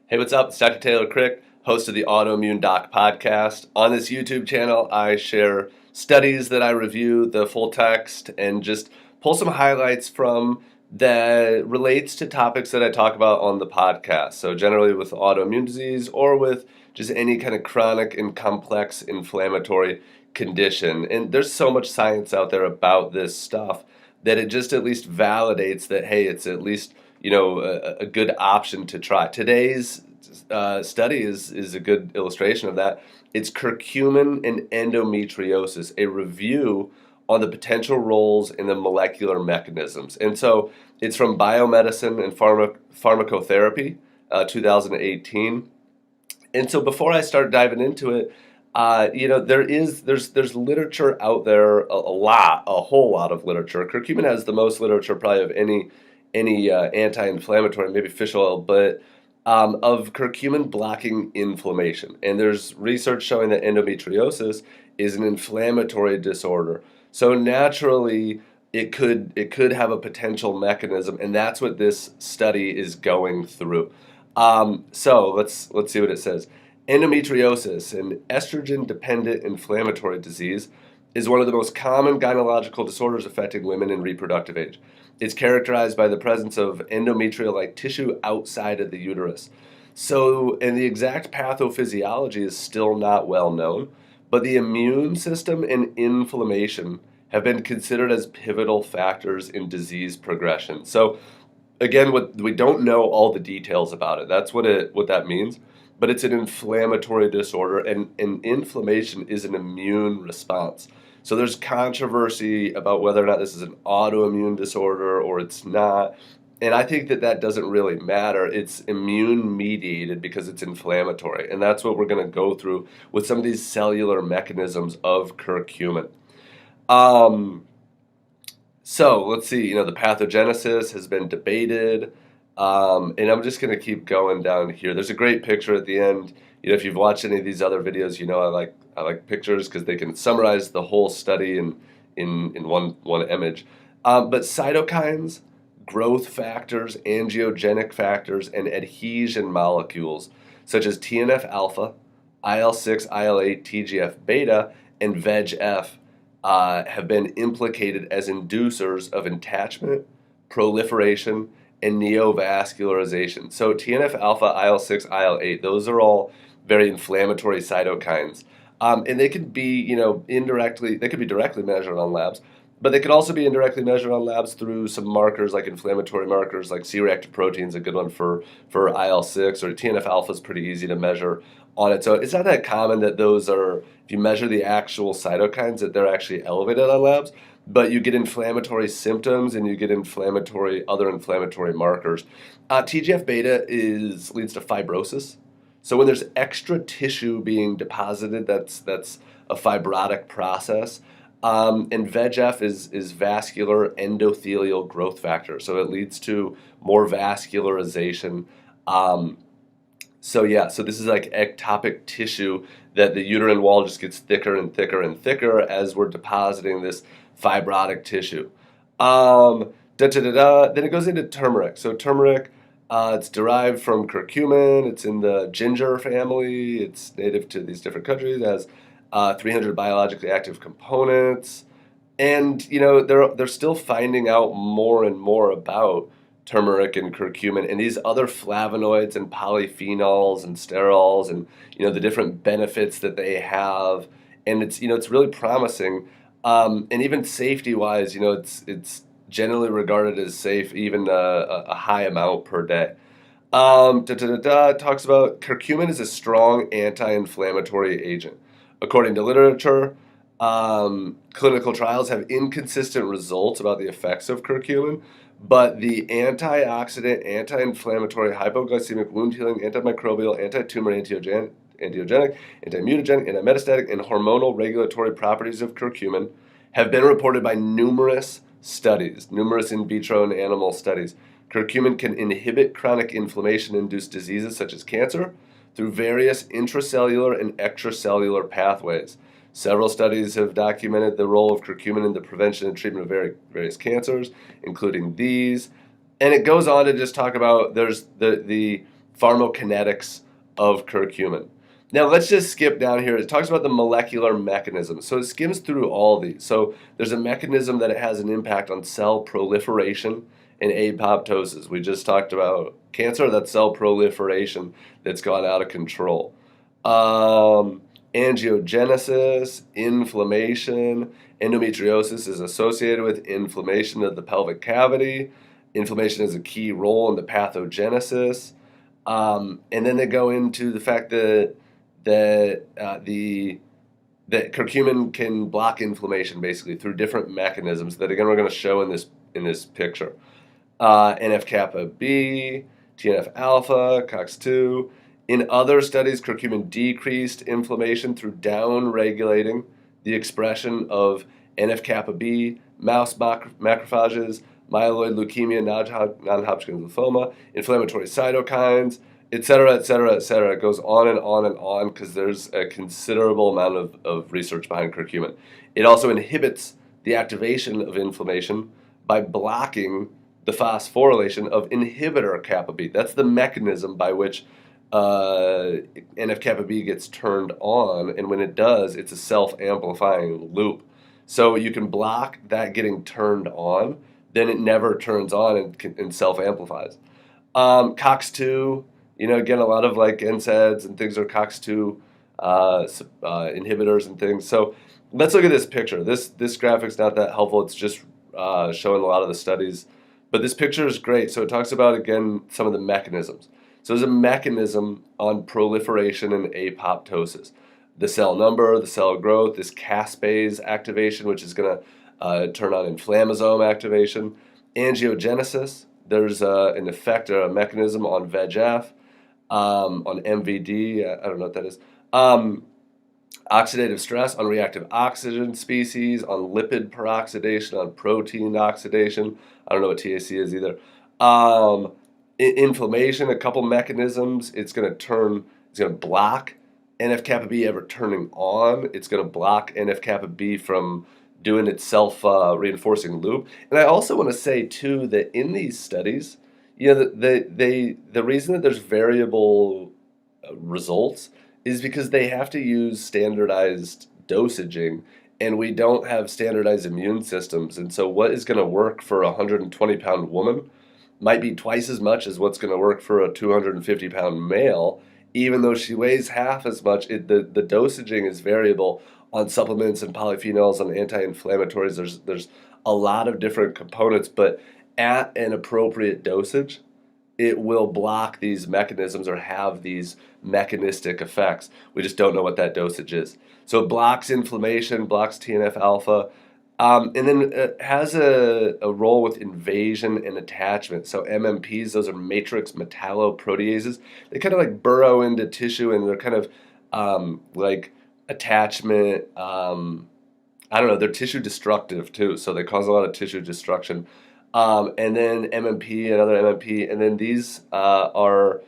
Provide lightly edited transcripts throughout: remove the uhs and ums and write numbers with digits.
Hey, what's up? It's Dr. Taylor Crick, host of the AutoImmune Doc podcast. On this YouTube channel, I share studies that I review, the full text, and just pull some highlights from that relates to topics that I talk about on the podcast. So generally with autoimmune disease or with just any kind of chronic and complex inflammatory condition. And there's so much science out there about this stuff that it just at least validates that, hey, it's at least a good option to try. Today's study is a good illustration of that. It's curcumin and endometriosis, a review on the potential roles in the molecular mechanisms. And so it's from Biomedicine and Pharmacotherapy, 2018. And so before I start diving into it, there's literature out there, a whole lot of literature. Curcumin has the most literature probably of any anti-inflammatory, maybe fish oil, but of curcumin blocking inflammation. And there's research showing that endometriosis is an inflammatory disorder. So naturally, it could have a potential mechanism, and that's what this study is going through. So let's see what it says. Endometriosis, an estrogen-dependent inflammatory disease, is one of the most common gynecological disorders affecting women in reproductive age. It's characterized by the presence of endometrial-like tissue outside of the uterus. So, and the exact pathophysiology is still not well known, but the immune system and inflammation have been considered as pivotal factors in disease progression. So, again, we don't know all the details about it. That's what that means. But it's an inflammatory disorder, and inflammation is an immune response. So there's controversy about whether or not this is an autoimmune disorder or it's not. And I think that doesn't really matter. It's immune mediated because it's inflammatory. And that's what we're going to go through with some of these cellular mechanisms of curcumin. So let's see, the pathogenesis has been debated. And I'm just going to keep going down here. There's a great picture at the end. If you've watched any of these other videos, I like pictures because they can summarize the whole study in one image. But cytokines, growth factors, angiogenic factors, and adhesion molecules such as TNF-alpha, IL-6, IL-8, TGF-beta, and VEGF have been implicated as inducers of attachment, proliferation, and neovascularization. So TNF-alpha, IL-6, IL-8, those are all very inflammatory cytokines. And they could be, they could be directly measured on labs, but they could also be indirectly measured on labs through some markers like inflammatory markers, like C-reactive proteins, a good one for IL-6, or TNF-alpha is pretty easy to measure on it. So it's not that common that those are, if you measure the actual cytokines, that they're actually elevated on labs. But you get inflammatory symptoms and you get other inflammatory markers. TGF-beta leads to fibrosis. So when there's extra tissue being deposited, that's a fibrotic process. And VEGF is vascular endothelial growth factor. So it leads to more vascularization. So this is like ectopic tissue that the uterine wall just gets thicker and thicker and thicker as we're depositing this fibrotic tissue. Then it goes into turmeric. So turmeric, it's derived from curcumin. It's in the ginger family. It's native to these different countries. It has 300 biologically active components. And, they're still finding out more and more about turmeric and curcumin and these other flavonoids and polyphenols and sterols and, the different benefits that they have. And it's really promising. And even safety-wise, it's generally regarded as safe, even a high amount per day. It talks about curcumin is a strong anti-inflammatory agent. According to literature, clinical trials have inconsistent results about the effects of curcumin, but the antioxidant, anti-inflammatory, hypoglycemic, wound healing, antimicrobial, anti-tumor, antiogenic, anti-mutagenic, anti-metastatic, and hormonal regulatory properties of curcumin have been reported by numerous in vitro and animal studies. Curcumin can inhibit chronic inflammation-induced diseases such as cancer through various intracellular and extracellular pathways. Several studies have documented the role of curcumin in the prevention and treatment of various cancers, including these. And it goes on to just talk about there's the pharmacokinetics of curcumin. Now let's just skip down here. It talks about the molecular mechanism. So it skims through all these. So there's a mechanism that it has an impact on cell proliferation and apoptosis. We just talked about cancer, that's cell proliferation that's gone out of control. Angiogenesis, inflammation. Endometriosis is associated with inflammation of the pelvic cavity. Inflammation has a key role in the pathogenesis. And then they go into the fact that curcumin can block inflammation basically through different mechanisms that again we're going to show in this picture. NF-kappa B, TNF alpha, COX-2. In other studies, curcumin decreased inflammation through down-regulating the expression of NF-kappa B, mouse macrophages, myeloid leukemia, non-Hodgkin lymphoma, inflammatory cytokines, etc., etc., etc. It goes on and on and on because there's a considerable amount of research behind curcumin. It also inhibits the activation of inflammation by blocking the phosphorylation of inhibitor kappa B. That's the mechanism by which NF-kappa B gets turned on, and when it does, it's a self-amplifying loop. So you can block that getting turned on, then it never turns on and self-amplifies. COX-2, again, a lot of like NSAIDs and things are COX-2 inhibitors and things. So let's look at this picture. This graphic's not that helpful. It's just showing a lot of the studies. But this picture is great. So it talks about, again, some of the mechanisms. So there's a mechanism on proliferation and apoptosis. The cell number, the cell growth, this caspase activation, which is going to turn on inflammasome activation. Angiogenesis, there's an effect or a mechanism on VEGF, on MVD, I don't know what that is. Oxidative stress on reactive oxygen species, on lipid peroxidation, on protein oxidation. I don't know what TAC is either. Inflammation, a couple mechanisms. It's going to block NF-kappa B ever turning on. It's going to block NF-kappa B from doing its self-reinforcing loop. And I also want to say, too, that in these studies, the reason that there's variable results is because they have to use standardized dosaging, and we don't have standardized immune systems. And so what is going to work for a 120-pound woman might be twice as much as what's going to work for a 250-pound male, even though she weighs half as much. The dosaging is variable on supplements and polyphenols and anti-inflammatories. There's a lot of different components, but at an appropriate dosage, it will block these mechanisms or have these mechanistic effects. We just don't know what that dosage is. So it blocks inflammation, blocks TNF alpha, and then it has a role with invasion and attachment. So MMPs, those are matrix metalloproteases. They kind of like burrow into tissue, and they're kind of like attachment. I don't know, they're tissue destructive too, so they cause a lot of tissue destruction. And then MMP, another MMP, and then these are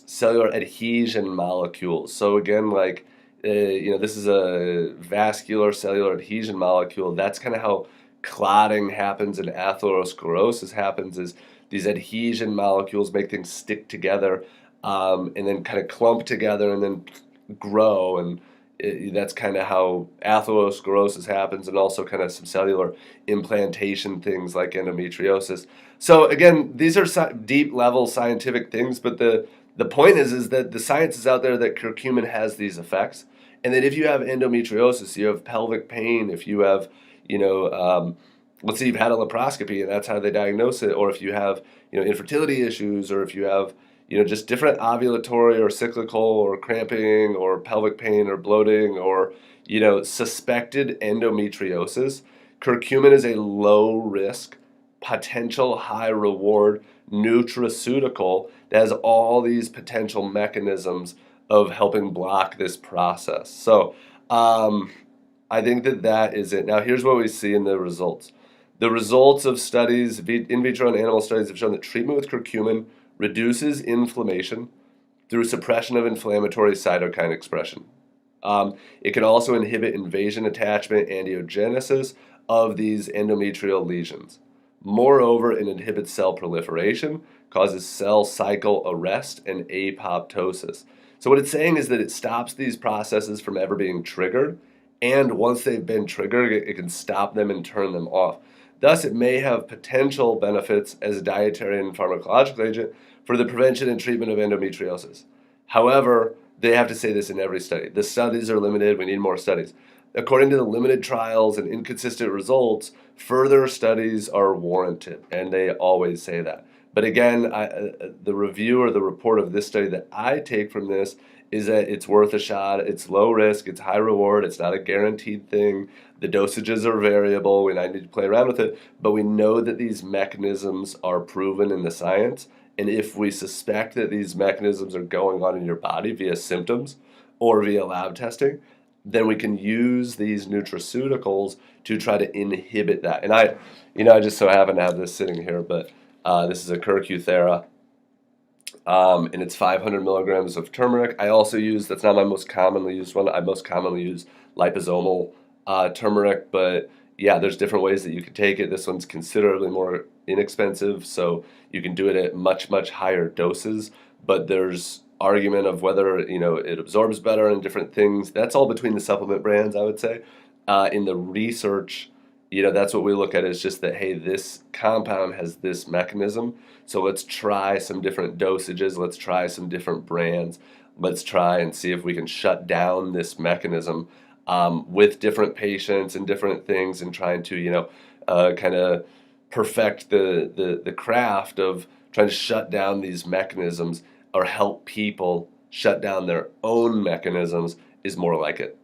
cellular adhesion molecules. So again, like, this is a vascular cellular adhesion molecule. That's kind of how clotting happens and atherosclerosis happens, is these adhesion molecules make things stick together and then kind of clump together and then grow, and that's kind of how atherosclerosis happens, and also kind of some cellular implantation things like endometriosis. So again, these are deep level scientific things, but the point is that the science is out there that curcumin has these effects, and that if you have endometriosis, you have pelvic pain, if you have, let's say you've had a laparoscopy and that's how they diagnose it, or if you have, infertility issues, or if you have, just different ovulatory or cyclical or cramping or pelvic pain or bloating or, suspected endometriosis, curcumin is a low risk, potential high reward nutraceutical that has all these potential mechanisms of helping block this process. So I think that is it. Now here's what we see in the results. The results of studies, in vitro and animal studies, have shown that treatment with curcumin reduces inflammation through suppression of inflammatory cytokine expression. It can also inhibit invasion, attachment, angiogenesis of these endometrial lesions. Moreover, it inhibits cell proliferation, causes cell cycle arrest and apoptosis. So what it's saying is that it stops these processes from ever being triggered, and once they've been triggered, it can stop them and turn them off. Thus, it may have potential benefits as a dietary and pharmacological agent for the prevention and treatment of endometriosis. However, they have to say this in every study. The studies are limited. We need more studies. According to the limited trials and inconsistent results, further studies are warranted, and they always say that. But again, the review or the report of this study that I take from this is that it's worth a shot. It's low risk. It's high reward. It's not a guaranteed thing. The dosages are variable. We need to play around with it. But we know that these mechanisms are proven in the science. And if we suspect that these mechanisms are going on in your body via symptoms or via lab testing, then we can use these nutraceuticals to try to inhibit that. And I just so happen to have this sitting here, but this is a Curcumin, and it's 500 milligrams of turmeric. I also use, that's not my most commonly used one, I most commonly use liposomal turmeric, but yeah, there's different ways that you can take it. This one's considerably more inexpensive, so you can do it at much, much higher doses, but there's argument of whether it absorbs better and different things. That's all between the supplement brands, I would say. In the research, that's what we look at, is just that, hey, this compound has this mechanism, so let's try some different dosages, let's try some different brands, let's try and see if we can shut down this mechanism with different patients and different things, and trying to kind of perfect the craft of trying to shut down these mechanisms or help people shut down their own mechanisms is more like it.